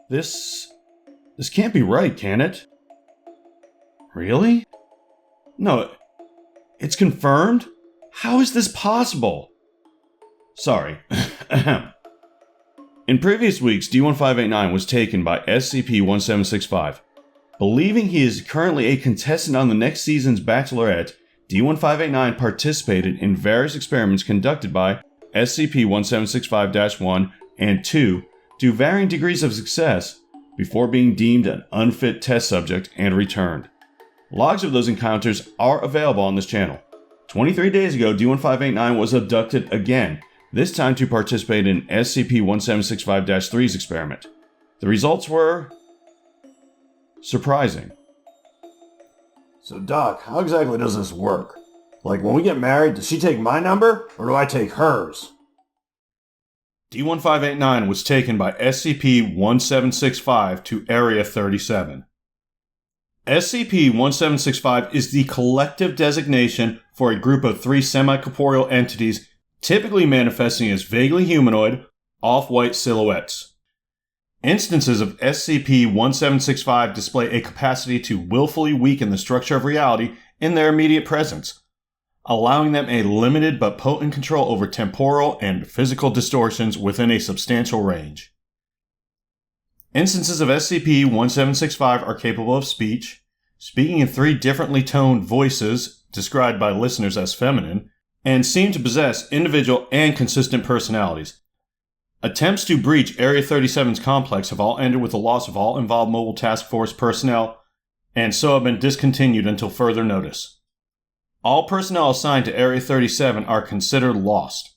This can't be right, can it? Really? No, it's confirmed? How is this possible? Sorry. In previous weeks, D-1589 was taken by SCP-1765. Believing he is currently a contestant on the next season's Bachelorette, D-1589 participated in various experiments conducted by SCP-1765-1 and 2 to varying degrees of success before being deemed an unfit test subject and returned. Logs of those encounters are available on this channel. 23 days ago, D-1589 was abducted again, this time to participate in SCP-1765-3's experiment. The results were surprising. So Doc, how exactly does this work? Like, when we get married, does she take my number, or do I take hers? D-1589 was taken by SCP-1765 to Area 37. SCP-1765 is the collective designation for a group of 3 semi-corporeal entities typically manifesting as vaguely humanoid, off-white silhouettes. Instances of SCP-1765 display a capacity to willfully weaken the structure of reality in their immediate presence, allowing them a limited but potent control over temporal and physical distortions within a substantial range. Instances of SCP-1765 are capable of speech, speaking in 3 differently toned voices described by listeners as feminine, and seem to possess individual and consistent personalities. Attempts to breach Area 37's complex have all ended with the loss of all involved Mobile Task Force personnel, and so have been discontinued until further notice. All personnel assigned to Area 37 are considered lost.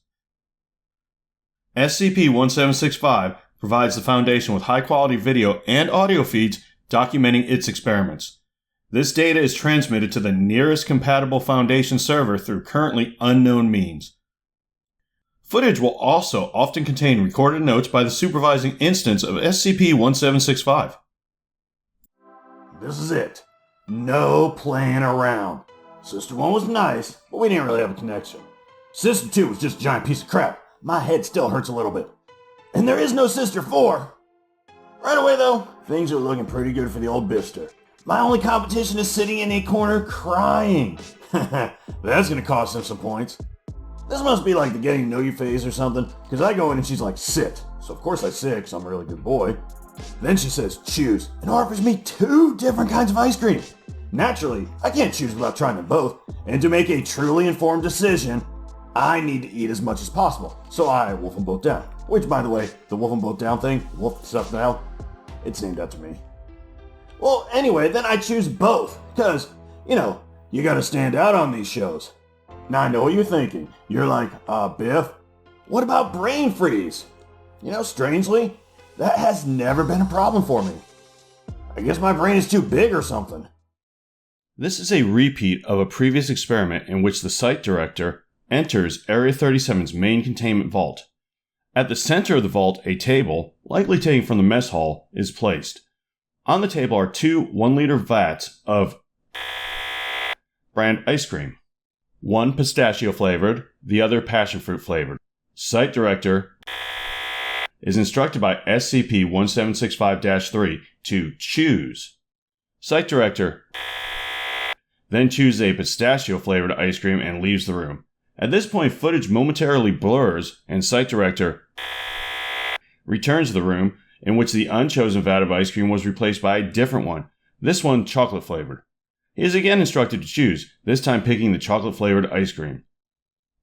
SCP-1765 provides the Foundation with high-quality video and audio feeds documenting its experiments. This data is transmitted to the nearest compatible Foundation server through currently unknown means. Footage will also often contain recorded notes by the supervising instance of SCP-1765. This is it. No playing around. Sister 1 was nice, but we didn't really have a connection. Sister 2 was just a giant piece of crap. My head still hurts a little bit. And there is no Sister 4. Right away though, things are looking pretty good for the old Bister. My only competition is sitting in a corner crying. That's gonna cost him some points. This must be like the getting to know you phase or something, because I go in and she's like, sit. So of course I sit, because I'm a really good boy. Then she says, choose, and offers me 2 different kinds of ice cream. Naturally, I can't choose without trying them both, and to make a truly informed decision, I need to eat as much as possible. So I wolf them both down. Which, by the way, the wolf them both down thing, wolf stuff down, it's named after me. Well, anyway, then I choose both, because, you gotta stand out on these shows. Now I know what you're thinking. You're like, Biff, what about brain freeze? Strangely, that has never been a problem for me. I guess my brain is too big or something. This is a repeat of a previous experiment in which the site director enters Area 37's main containment vault. At the center of the vault, a table, likely taken from the mess hall, is placed. On the table are 2 1-liter vats of brand ice cream. One pistachio flavored, the other passion fruit flavored. Site director is instructed by SCP-1765-3 to choose. Site director then chooses a pistachio flavored ice cream and leaves the room. At this point, footage momentarily blurs and site director returns to the room in which the unchosen vat of ice cream was replaced by a different one, this one chocolate flavored. He is again instructed to choose, this time picking the chocolate-flavored ice cream.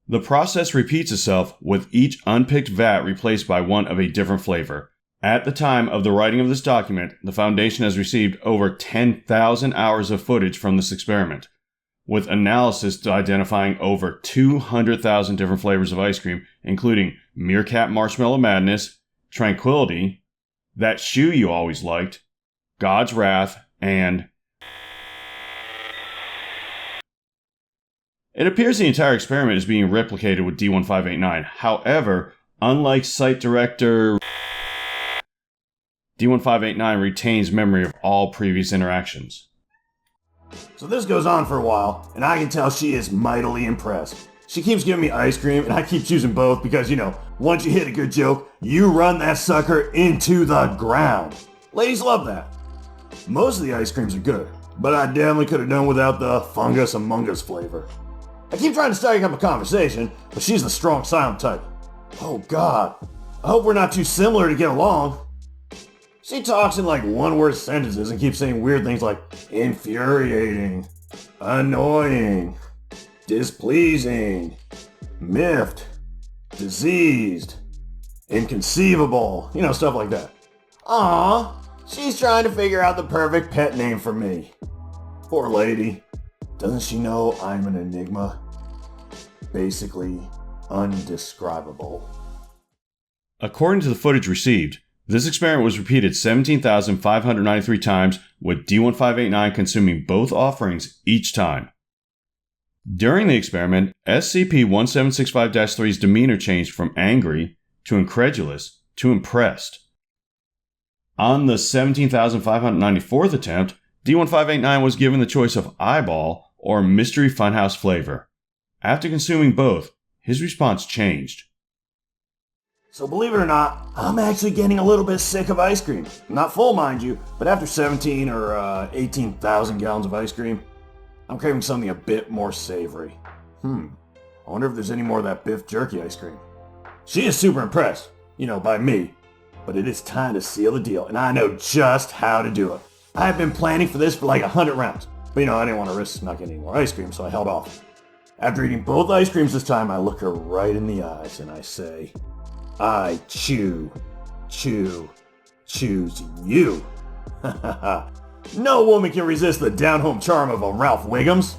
The process repeats itself, with each unpicked vat replaced by one of a different flavor. At the time of the writing of this document, the Foundation has received over 10,000 hours of footage from this experiment, with analysis identifying over 200,000 different flavors of ice cream, including Meerkat Marshmallow Madness, Tranquility, That Shoe You Always Liked, God's Wrath, and it appears the entire experiment is being replicated with D-1589. However, unlike site director, D-1589 retains memory of all previous interactions. So this goes on for a while, and I can tell she is mightily impressed. She keeps giving me ice cream, and I keep choosing both because, once you hit a good joke, you run that sucker into the ground. Ladies love that. Most of the ice creams are good, but I definitely could have done without the fungus among us flavor. I keep trying to strike up a conversation, but she's the strong silent type. Oh God, I hope we're not too similar to get along. She talks in like one-word sentences and keeps saying weird things like infuriating, annoying, displeasing, miffed, diseased, inconceivable, stuff like that. Aww, she's trying to figure out the perfect pet name for me. Poor lady. Doesn't she know I'm an enigma? Basically, undescribable. According to the footage received, this experiment was repeated 17,593 times, with D-1589 consuming both offerings each time. During the experiment, SCP-1765-3's demeanor changed from angry to incredulous to impressed. On the 17,594th attempt, D-1589 was given the choice of eyeball or mystery funhouse flavor. After consuming both, his response changed. So believe it or not, I'm actually getting a little bit sick of ice cream. Not full, mind you, but after 17 or 18,000 gallons of ice cream, I'm craving something a bit more savory. I wonder if there's any more of that beef jerky ice cream. She is super impressed, by me. But it is time to seal the deal, and I know just how to do it. I have been planning for this for like 100 rounds. But I didn't want to risk not getting any more ice cream, so I held off. After eating both ice creams this time, I look her right in the eyes and I say, I choose you. No woman can resist the down-home charm of a Ralph Wiggums.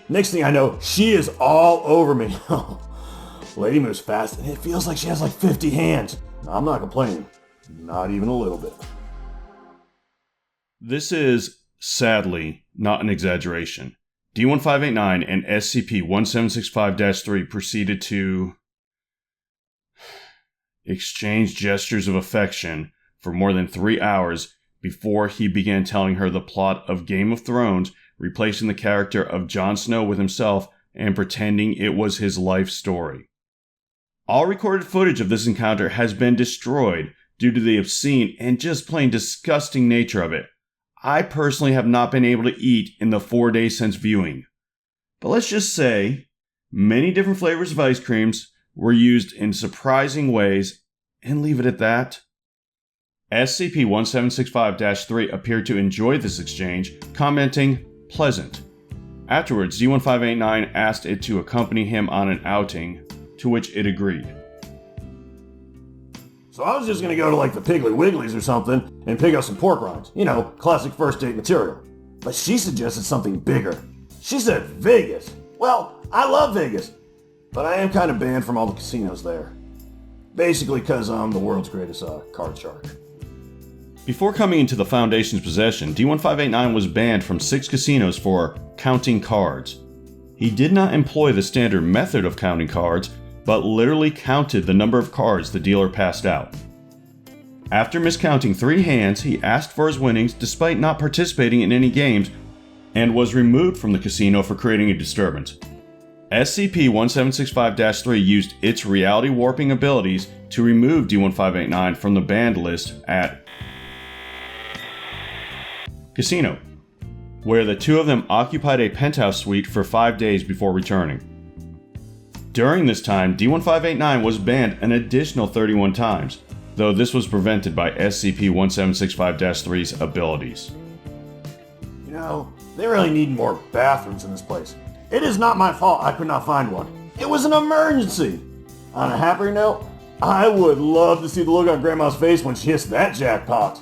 Next thing I know, she is all over me. Lady moves fast, and it feels like she has like 50 hands. I'm not complaining. Not even a little bit. This is, sadly, not an exaggeration. D-1589 and SCP-1765-3 proceeded to exchange gestures of affection for more than 3 hours before he began telling her the plot of Game of Thrones, replacing the character of Jon Snow with himself and pretending it was his life story. All recorded footage of this encounter has been destroyed due to the obscene and just plain disgusting nature of it. I personally have not been able to eat in the 4 days since viewing. But let's just say, many different flavors of ice creams were used in surprising ways, and leave it at that. SCP-1765-3 appeared to enjoy this exchange, commenting, pleasant. Afterwards, D-1589 asked it to accompany him on an outing, to which it agreed. So I was just gonna go to like the Piggly Wigglies or something and pick up some pork rinds. Classic first date material. But she suggested something bigger. She said Vegas. Well, I love Vegas, but I am kind of banned from all the casinos there. Basically because I'm the world's greatest card shark. Before coming into the Foundation's possession, D-1589 was banned from 6 casinos for counting cards. He did not employ the standard method of counting cards, but literally counted the number of cards the dealer passed out. After miscounting 3 hands, he asked for his winnings despite not participating in any games, and was removed from the casino for creating a disturbance. SCP-1765-3 used its reality warping abilities to remove D-1589 from the banned list at Casino, where the two of them occupied a penthouse suite for 5 days before returning. During this time, D-1589 was banned an additional 31 times, though this was prevented by SCP-1765-3's abilities. They really need more bathrooms in this place. It is not my fault I could not find one. It was an emergency. On a happier note, I would love to see the look on Grandma's face when she hits that jackpot.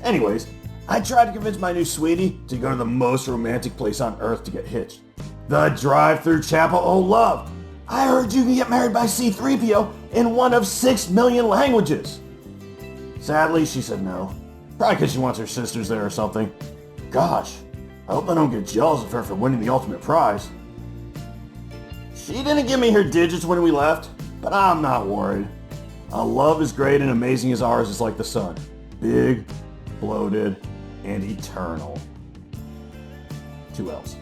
Anyways, I tried to convince my new sweetie to go to the most romantic place on earth to get hitched. The drive-through Chapel O' Love. I heard you can get married by C-3PO in one of 6 million languages. Sadly, she said no. Probably because she wants her sisters there or something. Gosh, I hope I don't get jealous of her for winning the ultimate prize. She didn't give me her digits when we left, but I'm not worried. A love as great and amazing as ours is like the sun. Big, bloated, and eternal. 2 L's.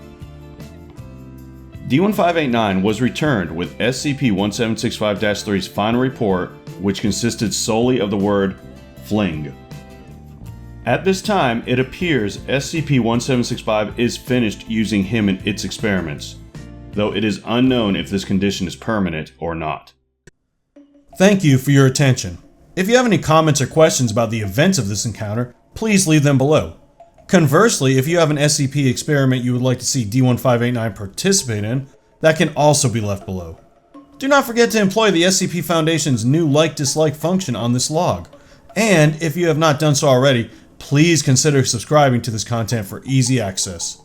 D-1589 was returned with SCP-1765-3's final report, which consisted solely of the word fling. At this time, it appears SCP-1765 is finished using him in its experiments, though it is unknown if this condition is permanent or not. Thank you for your attention. If you have any comments or questions about the events of this encounter, please leave them below. Conversely, if you have an SCP experiment you would like to see D-1589 participate in, that can also be left below. Do not forget to employ the SCP Foundation's new like-dislike function on this log. And if you have not done so already, please consider subscribing to this content for easy access.